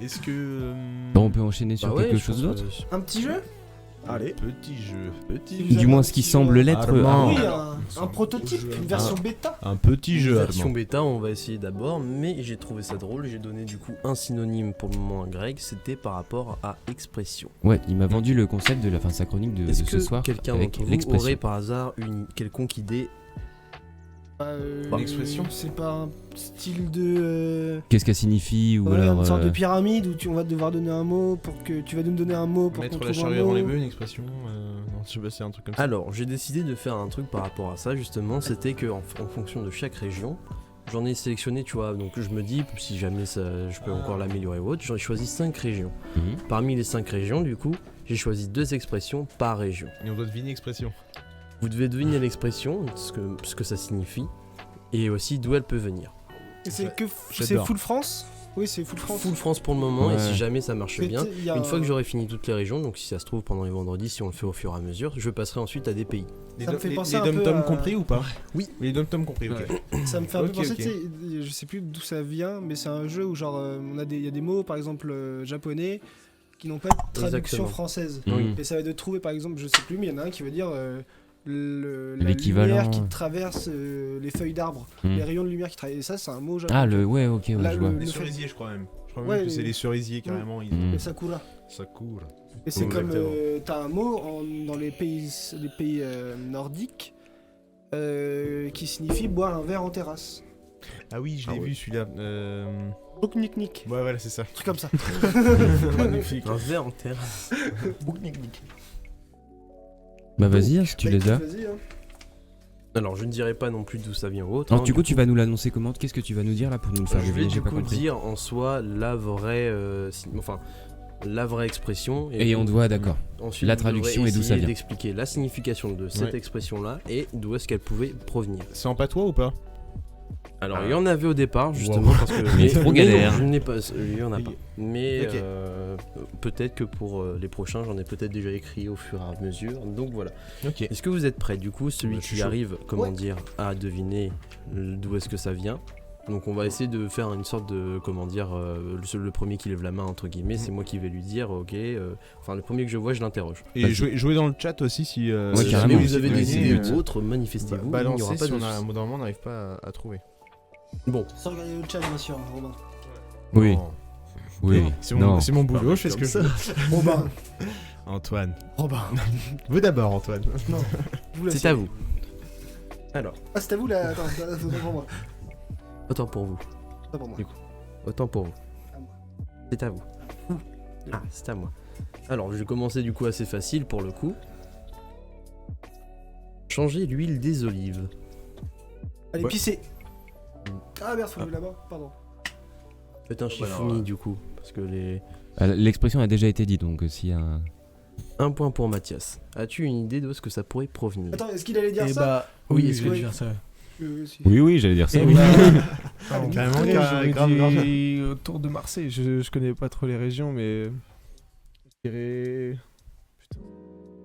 Est-ce que... Bon, on peut enchaîner sur ouais, quelque je chose pense d'autre. que- Un petit jeu. Allez. Petit jeu. Du moins ce qui semble l'être. Armand. Oui, Alors, un prototype, une version bêta. Un petit jeu, Version Armand. bêta, on va essayer d'abord, mais j'ai trouvé ça drôle. J'ai donné du coup un synonyme pour le moment à Greg, c'était par rapport à expression. Ouais, il m'a vendu le concept de la fin synchronique de Est-ce ce que soir quelqu'un avec d'entre vous l'expression. aurait par hasard une quelconque idée? Une expression. C'est pas un style de. Qu'est-ce qu'elle signifie ou Voilà, alors une sorte de pyramide où on va devoir donner un mot pour que tu vas nous donner un mot pour Mettre qu'on la trouve un charrue avant les mot. bœufs, une expression. Non, je sais pas, c'est un truc comme ça. Alors, j'ai décidé de faire un truc par rapport à ça, justement, c'était que en fonction de chaque région, j'en ai sélectionné, tu vois, donc je me dis, si jamais ça, je peux encore l'améliorer ou autre, j'en ai choisi 5 régions. Mhm. Parmi les 5 régions, du coup, j'ai choisi 2 expressions par région. Et on doit deviner expression. Vous devez deviner l'expression, ce que ça signifie, et aussi d'où elle peut venir. Et c'est que c'est J'adore. full France. Oui, c'est full France. Full France pour le moment, Ouais. et si jamais ça marche Mais bien, il y a une fois un- que j'aurai fini toutes les régions, donc si ça se trouve pendant les vendredis, si on le fait au fur et à mesure, je passerai ensuite à des pays. Ça me fait penser les un peu dom-toms à- compris ou pas? Oui. Les dom-toms compris, ok. Ça me fait un peu Ok, penser, ok. tu sais, je sais plus d'où ça vient, mais c'est un jeu où genre il y a des mots par exemple japonais qui n'ont pas de traduction Exactement. française. Mhm. Et ça va être de trouver par exemple, je sais plus, mais il y en a un qui veut dire la L'équivalent. lumière qui traverse les feuilles d'arbre, Mhm. les rayons de lumière qui traversent. Et ça, c'est un mot japonais. Ah, ouais, ok, ouais, Là, je vois. le Les fait- cerisiers, je crois même. Je crois Ouais, même que c'est les- les cerisiers carrément. Ils... Mhm. Le sakura. Ça court. Et c'est comme Exactement. t'as un mot dans les pays nordiques qui signifie boire un verre en terrasse. Ah oui, je l'ai Ah ouais. vu celui-là. Bokniknik. Ouais, voilà, c'est ça. Un truc comme ça. Magnifique. Un verre en terre. Bah vas-y, hein, si tu Bah, les écoute, as. vas-y, hein. Alors, je ne dirai pas non plus d'où ça vient ou autre. Alors hein, du coup, tu vas nous l'annoncer comment? Qu'est-ce que tu vas nous dire là pour nous le faire je vais deviner? du J'ai pas coup compris. dire en soi la vraie, la vraie expression. Et on doit, d'accord. Ensuite, la vous devrez traduction et d'où ça essayer vient. d'expliquer la signification de cette Ouais. expression-là et d'où est-ce qu'elle pouvait provenir. C'est en patois ou pas? Alors, il y en avait au départ, justement, Wow. parce que... Mais trop galère. Je n'ai pas... Il y en a pas. Mais Ok. peut-être que pour les prochains, j'en ai peut-être déjà écrit au fur et à mesure. Donc voilà. Ok. Est-ce que vous êtes prêts? Du coup, celui Bah, je suis qui chaud. arrive, comment Ouais. dire, à deviner d'où est-ce que ça vient. Donc on va essayer de faire une sorte de, comment dire, le premier qui lève la main, entre guillemets, c'est moi qui vais lui dire, ok, enfin le premier que je vois, je l'interroge. Et Vas-y. jouer dans le chat aussi si. Ouais, Si carrément. jamais vous avez des deviner, idées ou autres, manifestez-vous, il n'y balancer aura pas si de on a un soucis. mot normalement, on n'arrive pas à trouver. Bon, Sans regarder le chat, bien sûr, Romain. Oui, Non. oui. C'est Non. mon boulot, je fais ce comme que je ça. veux. Robin. Antoine. Robin. Vous d'abord, Antoine. Non. Vous la c'est suivez. à vous. Alors, Ah, c'est à vous là. Attends, c'est pour moi. autant pour vous, C'est pour moi. Du autant pour vous. À moi. C'est à vous. Ah, c'est à moi. Alors, je vais commencer du coup assez facile pour le coup. Changer l'huile des olives. Allez, Ouais. pisser. Ah merde, faut lever la main. Pardon. Faites un chiffoni du coup, parce que les... L'expression a déjà été dite, donc s'il y a un... Un point pour Mathias. As-tu une idée de ce que ça pourrait provenir? Attends, est-ce qu'il allait dire Et ça bah, Oui, oui, est-ce je vais que- dire ça. Si. Oui, j'allais dire ça. Et oui. bah, Ah, mais carrément, nickel, grave, j'aurais grave. dit autour de Marseille. Je connais pas trop les régions, mais je dirais.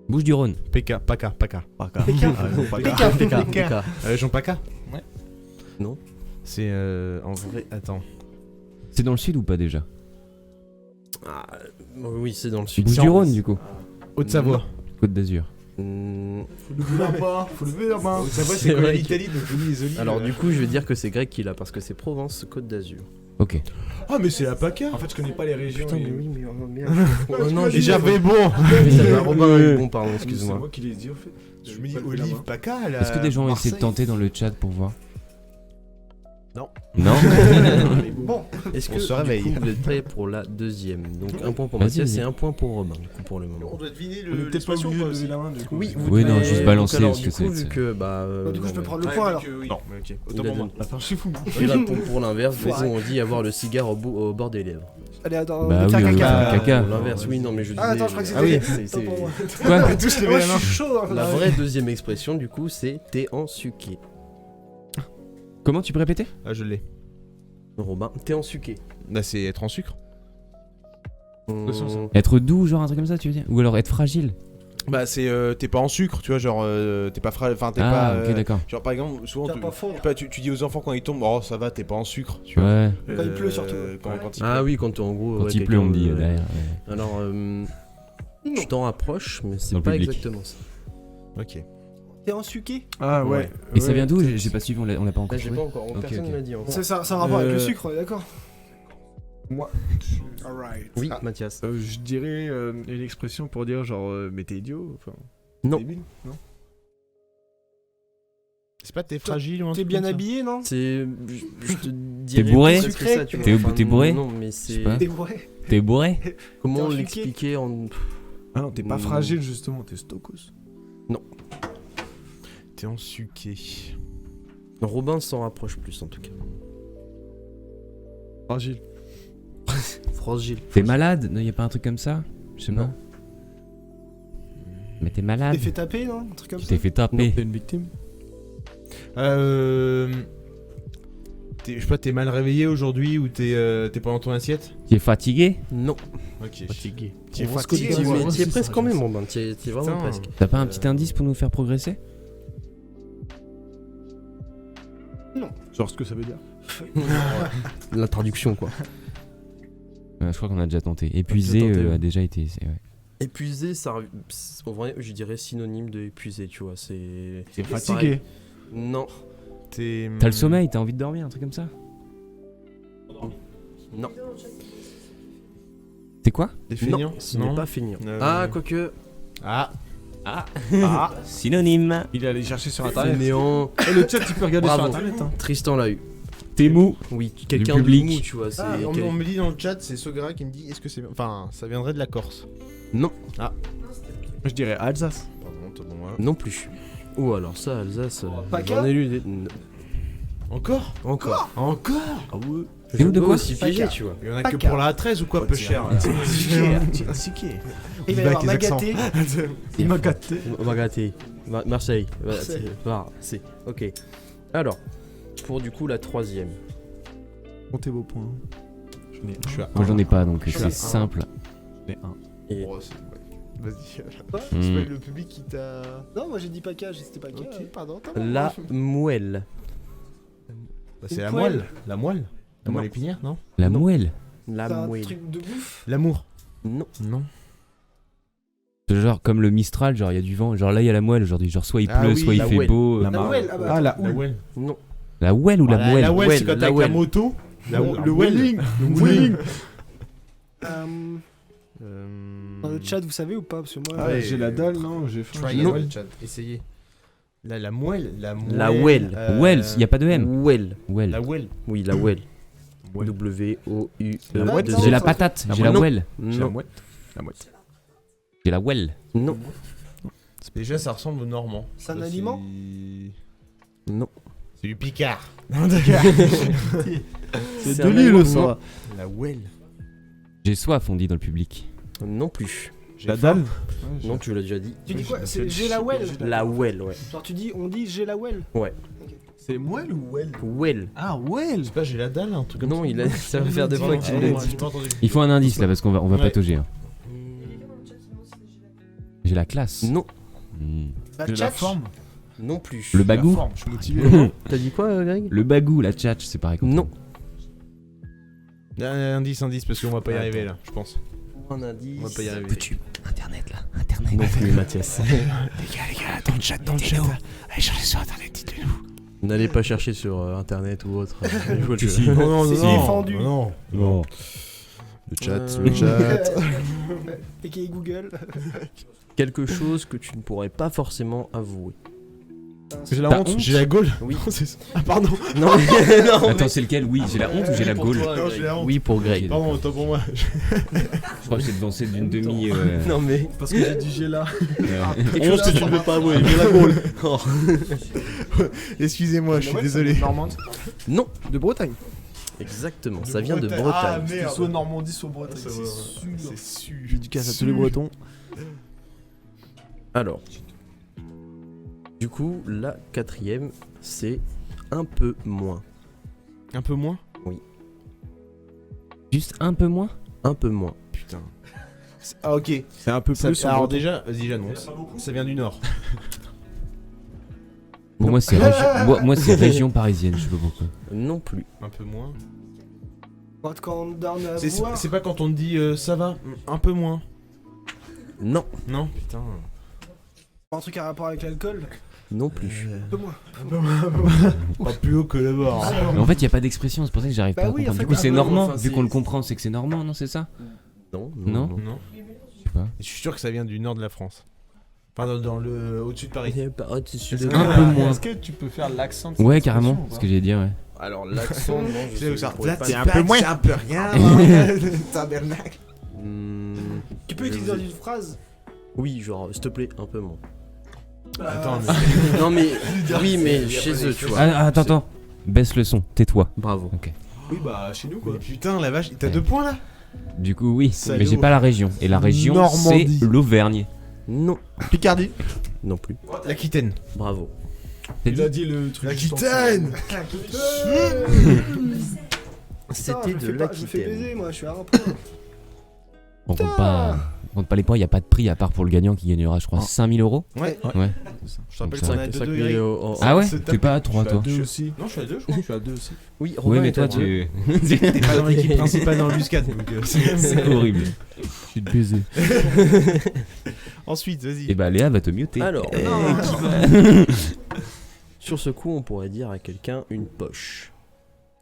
Bouche du Rhône. PK, PACA. Pékin. PK. Région PACA. Ouais. Non. C'est en vrai. Attends. C'est dans le sud ou pas déjà? Ah, oui, c'est dans le sud. Bouche du Rhône du coup. Haute-Savoie. Côte d'Azur. Faut lever la main. Faut lever la main. Haute-Savoie, C'est c'est comme vrai l'Italie, donc je les olives. Alors du coup, je vais dire que c'est Greg qui l'a parce que c'est Provence, Côte d'Azur. Ok. Ah, mais c'est la PACA. En fait, je connais pas les régions. Putain, et- mais oui, mais oh merde. Oh non, Et j'ai j'avais bon. Mais ça va, Robin a eu bon, pardon, C'est excuse-moi. moi qui les dis, en fait. Je me dis Pas levé la olive, main. PACA. Est-ce que des gens ont essayé de tenter dans le chat pour voir? Non. Non. Bon, Est-ce On que se réveille. du coup, vous êtes prêts pour la deuxième? Donc un point pour Vas-y, Mathias vas-y. et un point pour Romain, du coup, pour le moment. doit deviner On est peut-être pas obligé de lever la main, du coup. Oui, Oui, non, devez- juste balancer, donc, alors, parce du que coup, c'est- vu que bah, du coup, je peux non, prendre le point alors. Non, mais ok. Il Autant a pour moi. donné- Attends, je suis fou. Il répond pour l'inverse, Faut vas-y, on dit avoir le cigare au bord des lèvres. Allez, attends, Bah on va oui, faire on va caca. faire caca. Pour l'inverse, oui, non, mais je disais... Ah, attends, je crois que c'était. Ah oui, Attends, pour moi. Quoi? On va tous lever Moi, la je main. suis chaud. hein. La vraie deuxième expression, du coup, c'est t'es en suqué. Comment tu peux répéter? Ah, je l'ai. Robin, t'es en suqué. Là, c'est être en sucre. Hum, façon, ça. Être doux, genre un truc comme ça, tu veux dire? Ou alors être fragile? Bah c'est t'es pas en sucre, tu vois, genre t'es pas enfin t'es Ah, pas ok, d'accord. genre par exemple souvent T'as pas fondre. tu dis aux enfants quand ils tombent oh ça va, t'es pas en sucre, tu vois. Ouais. Quand il pleut, surtout. Quand il Ah pleut. oui, quand en gros. Quand ouais, il pleut, on me dit quelqu'un, derrière. Ouais. Alors, tu t'en rapproches, mais c'est Dans le pas public. exactement ça. OK. T'es en suqué. Ah ouais. Et ça Ouais, vient d'où? peut-être. J'ai pas suivi, on l'a pas encore Là, j'ai trouvé. pas encore. Ok, Personne ok. ne l'a dit encore. C'est ça, un rapport avec le Euh, sucre, on est d'accord? Moi, Alright. Oui, Mathias. je dirais une expression pour dire genre mais t'es idiot, enfin. Non. Débile, non. C'est pas t'es fragile ou un T'es truc bien comme ça habillé, non? C'est. Je te dirais. bourré presque ça, tu vois. T'es bourré Non, mais sais c'est. pas. T'es bourré. T'es bourré? Comment T'es en l'expliquer en. Ah non, t'es pas Mm. fragile justement, t'es stokos. T'es en suqué. Robin s'en rapproche plus en tout cas. Fragile. Fragile. T'es malade? Non, y a pas un truc comme ça? Je sais pas. Mais t'es malade. T'es fait taper, non? Un truc comme Tu ça. t'es fait taper. T'es une victime. Je sais pas, t'es mal réveillé aujourd'hui ou t'es pas dans ton assiette? T'es fatigué? Non. OK. Fatigué. Tu es On voit ce que fatigué, tu dis, ouais. ouais. Tu es presque quand même, Robin. Tu es vraiment Putain. presque. T'as pas un petit indice pour nous faire progresser? Genre ce que ça veut dire. La traduction quoi. Je crois qu'on a déjà tenté. Épuisé tenté, ouais. a déjà été. Ouais. Épuisé, ça. En vrai, je dirais synonyme de épuisé, tu vois. C'est. T'es pareil. fatigué. Non. T'es T'as le sommeil, t'as envie de dormir, un truc comme ça? Non. C'est quoi? T'es feignant? Non, ce n'est pas feignant. Ah, quoique. Ah. Ah, synonyme. Il est allé chercher sur internet. Fainéant. Et le chat, tu peux regarder Bravo. sur internet. Hein. Tristan l'a eu. T'es mou. Oui, quelqu'un de public. mou, tu vois. C'est Ah, on me dit dans le chat, c'est Sogara qui me dit est-ce que c'est. Enfin, ça viendrait de la Corse. Non, Je dirais Alsace. Pardon, t'as bon, ouais. non plus. Ou alors ça, Alsace. Paca J'en ai lu des. Non. Encore? Encore. Encore? Ah ouais. C'est où de quoi? aussi piégé, Paca. tu vois. Il y en a Paca. que pour la 13 ou quoi, peu cher? Il va y avoir Magaté. Il m'a gâté. Marseille. Marseille. Marseille. C'est. Ok. Alors, pour du coup la troisième. Comptez vos points. Je suis à Moi j'en ai pas donc Je suis c'est à un. simple. J'en ai un. Et Oh, ouais. Vas-y. Quoi C'est Hmm. pas le public qui t'a. Non, moi j'ai dit Paca, c'était Paca. Ok, pardon. la moelle. Bah, c'est Une la poêle. moelle. La moelle? La Non. moelle épinière, non? La Non. moelle. La C'est un moelle. truc de bouffe. L'amour. Non. Non. C'est genre comme le Mistral, genre il y a du vent. Genre là il y a la moelle aujourd'hui. Genre soit il Ah pleut, oui, soit il la fait ouelle. beau. La La marre. Well, ah bah, Ah, la La houle. moelle. Non. La ouelle ou la Voilà, moelle? La moelle, c'est quand Well, t'es la avec la well. moto. La Le welling. Le welling. Dans le chat, vous savez ou pas? Parce que moi, Ah ouais, J'ai la dalle, non? J'ai faim. Try j'ai it, la dalle. chat. Essayez. La moelle. La moelle. La well. Wells, y a pas de M. Well. Well. La well. Oui, la well. Well. W-O-U. La mouette, J'ai la patate, j'ai la Non. well. J'ai la Non. mouette. La mouette. J'ai la well. Non. Déjà, ça ressemble au normand. C'est un aliment? Non. C'est du picard. C'est un de l'île, aliment. ça. La well. J'ai soif, on dit dans le public. Non plus. La dalle. Non, tu l'as déjà dit. Tu dis quoi? C'est j'ai la well. La well, ouais. Genre on dit j'ai la well. C'est moelle ou well? Well. Ah, well. Je sais pas, j'ai la dalle, un truc comme ça. Non, il a... ça va faire deux fois qu'il l'a dit. J'ai pas entendu. Il faut un indice là parce qu'on va Ouais. patauger. Hein. J'ai la classe. Non. Hmm. La J'ai la tchatch. forme. Non plus. Le bagou. La forme, je suis motivé. T'as dit quoi, Greg? Le bagou, la tchatch, c'est pareil. Non. Indice, parce qu'on va pas y arriver là, je pense. Un indice. On va pas y arriver. Peux-tu Internet là, Internet. Non plus, Mathias. Les gars, dans le chat, allez chercher sur internet, dites-le-nous. N'allez pas chercher sur internet ou autre. Je vois le Si, jeu. si. Non, C'est défendu. Non. Non. Le chat, le chat. Et qui est Google. Quelque chose que tu ne pourrais pas forcément avouer. J'ai la T'as honte, honte j'ai la gaule. Oui. C'est ça. Ah, pardon. Non, mais... non, Attends, c'est lequel? Oui, j'ai la honte ou j'ai la pour gaule? toi, Non, Greg. j'ai la honte. Oui, pour Greg. Ok. Pardon, autant pour moi. Je crois que c'est devancé d'une demi. Non, mais. Parce que j'ai dit j'ai là. Quelque chose que tu ne peux pas avouer. J'ai la gaule. Oh. Excusez-moi, je suis désolé. Normande. Non, De Bretagne. exactement. Ça vient de Ah, Bretagne. merde. Soit Normandie, soit Bretagne. C'est C'est sûr. sûr. C'est sûr. Dédicace à tous les Bretons. Alors. Du coup, la quatrième, c'est un peu moins. Un peu moins. Juste un peu moins? Un peu moins. Putain. Ah, ok. C'est un peu Ça- plus. alors déjà, vas-y, j'annonce. Ça vient du nord. Pour moi, c'est moi, c'est région parisienne, je sais pas pourquoi. Non plus. Un peu moins. Quand on donne à C'est voir. c'est pas quand on te dit ça va, un peu moins. Non. Non, putain. Un truc à rapport avec l'alcool. Non plus. Euh, Un peu moins. Pas plus haut que le bord. Mais en fait, y a pas d'expression, c'est pour ça que j'arrive Bah pas à oui, en comprendre. fait, Du coup, c'est un peu, normand. enfin, Vu c'est- qu'on le comprend, c'est que c'est normand, non, c'est ça? Non. Non. Non. Je sais pas. Je suis sûr que ça vient du nord de la France. Enfin, dans le au-dessus de Paris. Un peu moins. Est-ce que tu peux faire l'accent de Ouais, cette carrément, expression ou ce pas que j'ai dit, ouais. Alors l'accent, non, je C'est où ça pourrais pas c'est le un faire. peu moins. C'est un peu rien. Tabernacle. Tu peux Je utiliser vous dans ai- une phrase. Oui, genre, s'il te plaît, un peu moins. Attends, Non mais, oui, mais chez eux, tu vois. Ah, attends. Baisse le son, tais-toi. Bravo. Oui, bah chez nous quoi. Mais putain, la vache, t'as 2 points là. Du coup, oui, Salaud. mais j'ai pas la région. Et la région, Normandie. c'est l'Auvergne. Non. Picardie. Non plus. L'Aquitaine. Bravo. T'as Il dit a dit le truc. L'Aquitaine. C'était de Je me fais l'Aquitaine. baiser, moi, je suis à un point. On compte pas les points, y a pas de prix à part pour le gagnant qui gagnera, je crois, 5000 €. Ouais. Ouais. Je te rappelle Ça qu'on va. a 2 5 degrés. 000 euros. Ah ouais? se T'es pas à 3 Je suis à toi. 2 aussi. Non, je suis à 2 je crois. Je suis à 2 aussi. Oui, Oui, Robin mais est toi à deux. tu. T'es pas dans l'équipe principale dans le Muscat. Donc, C'est horrible. Je suis de baiser. Ensuite, vas-y. Et bah Léa va te muter. Alors, sur ce coup, on pourrait dire à quelqu'un une poche.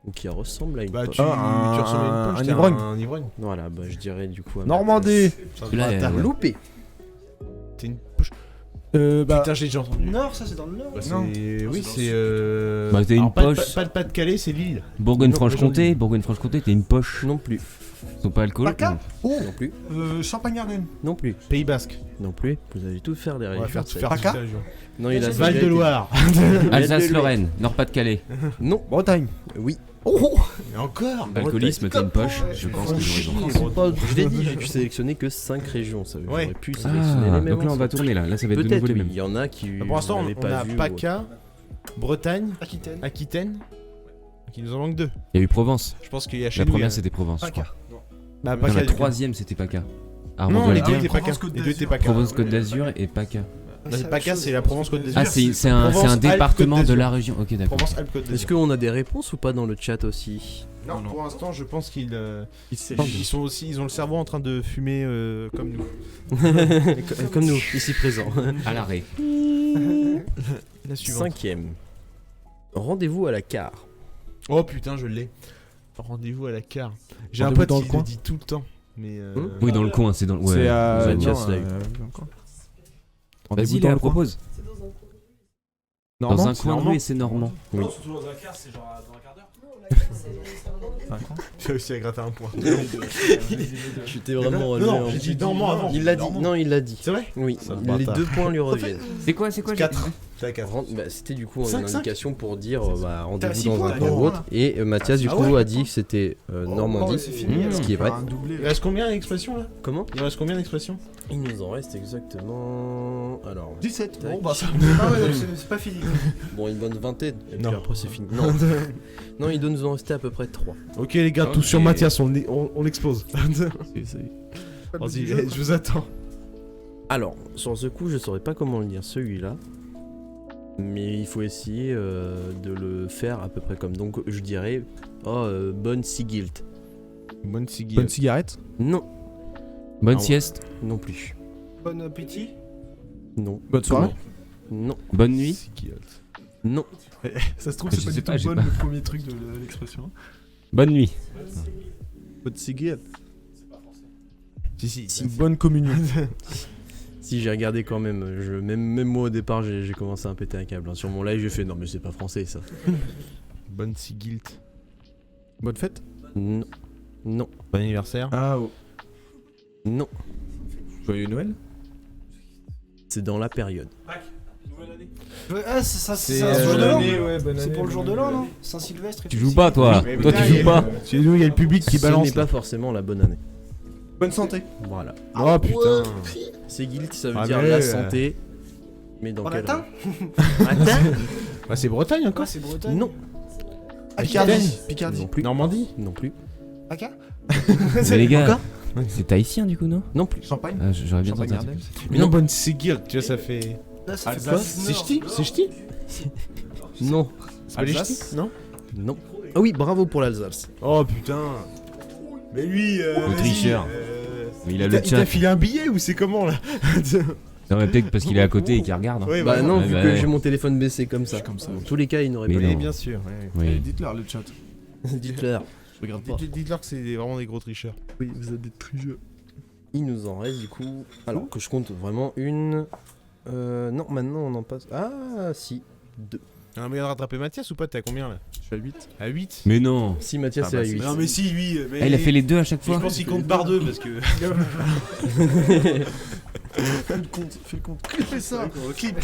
Ou qui ressemble à une Bah, poche. tu ressembles à une poche. un t'es ivrogne. Un ivrogne. Voilà, bah je dirais du coup. à ma Normandie. Là, T'as ouais. Loupé. T'es une poche. Bah. Putain, j'ai déjà entendu. Nord, ça c'est dans le nord. Bah, Non. Oui, c'est. Bah, t'es une alors, pas de- poche. Pas de Pas-de-Calais, c'est Lille. Bourgogne-Franche-Comté, Bourgogne-Franche-Comté, t'es une poche. Non plus. Ils sont pas alcooliques. Paca Non plus. Champagne-Ardenne. Non plus. Pays Basque. Non plus. Vous allez tout faire les On régions. va faire ça- toute Paca la région. Non, il a Val de Loire. Alsace-Lorraine, Nord-Pas-de-Calais. Non. Bretagne. Oui. Et encore. Alcoolisme, t'es une poche. Je pense qu'ils ont raison. Je l'ai dit, j'ai dû sélectionner que 5 régions. Ça Ouais. j'aurais pu sélectionner Ah, les mêmes. donc là on va tourner là. Là ça va être de Peut-être, nouveau les oui. mêmes. Il y en a qui. Pour l'instant, n'avaient on pas a vu ou PACA, Bretagne, Aquitaine. Aquitaine. Il nous en manque 2. Il y a eu Provence. Je pense qu'il y a chez La nous. première c'était Provence, je Paca. crois. Bah, Non, PACA. la du coup. troisième c'était PACA. Non, Armand les doit deux le dire. étaient PACA. Les deux étaient PACA. Provence-Côte d'Azur et PACA. Non, c'est PACA, c'est la Provence-Côte d'Azur. Ah, c'est un Provence-Alpes-Côte département de d'Azur. la région. Ok, d'accord. Provence-Alpes-Côte Est-ce d'Azur. qu'on a des réponses ou pas dans le chat aussi? Non, pour l'instant, je pense qu'ils Ils sont aussi, ils ont le cerveau en train de fumer comme nous. Comme nous, ici présents. À l'arrêt. La suivante. 5ème. Rendez-vous à la car. Oh putain, je l'ai. Rendez-vous à la car. J'ai un Rendez-vous pote dans qui le le coin. dit tout le temps. Mais Oui, dans le coin, c'est dans le. Ouais. C'est à. Mathias non, l'a eu. dans le coin. Vas-y, Rendez-vous dans Léa, le coin. propose. Dans Normand, un c'est coin de normand. rue et c'est normand. Oui. C'est un coin. j'ai réussi à gratter un point. Tu t'es vraiment Non, relevé j'ai en- dit normand avant. Il l'a dit. Normand. Non, il l'a dit. C'est vrai? Oui, Ça, les bâtard. 2 points lui reviennent. C'est quoi 4. C'est à 4. Bah, c'était du coup une 5, indication pour dire bah, rendez-vous six dans points, un coin là. ou autre. Et Mathias du Ah coup ouais. a dit que c'était Normandie. c'est fini, Ce alors. qui est vrai. Un doublé. Il reste combien d'expressions là? Comment? Il reste combien d'expressions? Il nous en reste exactement. Alors. 17. Tac. Bon, bah ça. Ah ouais, donc c'est pas fini. Bon, une bonne vingtaine. Et Non. puis après c'est fini. Non. Non, il doit nous en rester à peu près 3. Ok les gars, tous Ok. sur Mathias, on l'expose. Pas le bout Vas-y, du jeu, je vous attends. Alors, sur ce coup, je saurais pas comment le dire celui-là. Mais il faut essayer de le faire à peu près comme. Donc je dirais. Bonne Sigilt. Bonne cigale. Bonne cigarette. Non. Bonne Ah ouais. sieste. Non plus. Bon appétit. Non. Bonne soirée. Non. Bonne nuit. Cigale. Non. Ça se trouve, Je c'est pas sais du pas, tout j'ai bonne pas. le premier truc de l'expression. Bonne nuit. Bonne cigarette. Si. Une bonne communion. Si j'ai regardé quand même, même moi au départ j'ai commencé à péter un câble. Hein. Sur mon live j'ai fait non mais c'est pas français ça. Bonne cigilte. Bonne fête. Non. Non. Bon anniversaire. Ah, oh. Non. Joyeux Noël. C'est dans la période. Ah, ça, C'est, c'est un jour de l'an. ouais, bonne C'est année, pour le jour de bonne l'an, année. non Saint-Sylvestre et Tu tout joues ça. pas toi. Mais Toi tu putain, joues pas. Chez nous, il y a le public qui Ce balance. n'est pas forcément la bonne année. Bonne santé. Voilà. Oh putain. C'est guilt, ça veut Ah, dire mais, la santé. Mais dans En quel latin Latin Bah, c'est Bretagne Quoi, encore. c'est Bretagne Non. Picardie. Non Picardie. plus. Normandie. Non plus. Paca Mais les gars, Encore C'est tahitien du coup, non? Non plus. Champagne. J'aurais bien Champagne tenté un Ardenne. truc. Mais non, bonne Seguir, tu vois, ça fait. Là, ça fait Alsace. plus C'est ch'ti? C'est ch'ti? Non. C'est pas les Alsace. ch'tis? Non? Non. Ah oui, bravo pour l'Alsace. Oh putain. Mais lui. Le tricheur. Mais il a le Il t'a chat. filé un billet ou c'est comment là? Non, mais peut-être parce qu'il est à côté et qu'il regarde. Ouais, Bah voilà. non, Ouais, vu bah que ouais. j'ai mon téléphone baissé comme ça. Je suis comme ça. Dans tous les cas, il n'aurait Mais pas. non. Oui, bien sûr. Ouais. Allez, Oui. dites-leur le chat. Dites-leur. Je regarde pas. Dites-leur que c'est vraiment des gros tricheurs. Oui, vous êtes des tricheurs. Il nous en reste du coup. Alors que je compte vraiment une. Non, maintenant on en passe. Ah, si. 2. Un moyen de rattraper Mathias ou pas? T'es à combien là? Je suis à 8. À 8? Mais non. Si Mathias Ah c'est bah, à c'est 8. Non mais si, lui. Mais... Ah, il a fait les deux à chaque Je fois. pense qu'il compte par deux parce que. Fais le compte, fais le compte. Fais ça. Clip.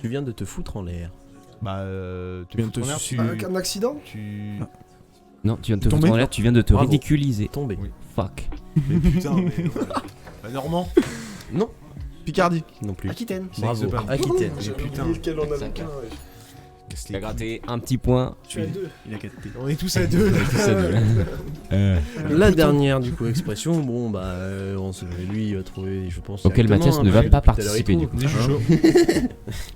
Tu viens de te foutre en l'air. Bah, Tu viens de te tu. Avec un accident Tu. Non, tu viens de te Tombé. foutre en l'air, tu viens de te Bravo. ridiculiser. Tombé. Oui. Fuck. Mais putain, mais. Bah, Normand. Non, Picardie. non plus. Aquitaine. Bravo. Sexe pas. Aquitaine. Mais putain. Il a gratté un petit point. Je suis à 2. Il a capté. On est tous à deux là. La dernière du coup expression, bon bah lui il va trouver, je pense. Auquel directement, Mathias ne va hein, pas depuis tout à l'heure, il participer, du trouve. Dis, je suis chaud.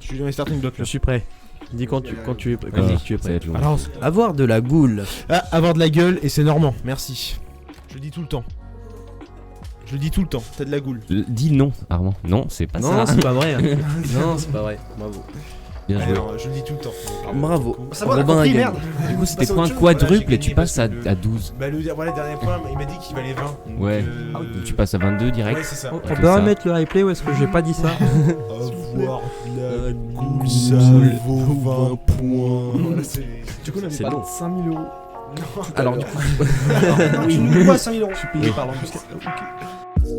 Je suis dans les starting blocks Je là. suis prêt. Dis quand tu es prêt. Quand Vas-y, tu es ça va prêt. être long. Alors, Avoir de la goule. avoir de la gueule et c'est normand. Merci. Je le dis tout le temps. Je le dis tout le temps. T'as de la goule. Dis non, Armand. Non, c'est pas Non, ça. c'est pas vrai. Non, c'est pas vrai. Bravo. Bien joué. Alors, je le dis tout le temps. Bravo. Ça va, on a Robin a compris, gagné. merde. Du coup, c'était Passe à point autre chose. quadruple Voilà, et tu j'ai passes gagné parce à que- 12. Bah, voilà, le dernier point, il m'a dit qu'il valait 20. Donc, Ouais. Tu passes à 22 direct. Ouais, c'est ça. On On peut peut ça. remettre le replay ou est-ce que j'ai pas dit ça Avoir de la goule, ça vaut 20 points. Voilà, c'est. Du coup, on C'est avait long. pas 5000 euros. Alors du coup, Tu nous dois 5000 euros. Je suis payé par l'embuscade. Ok.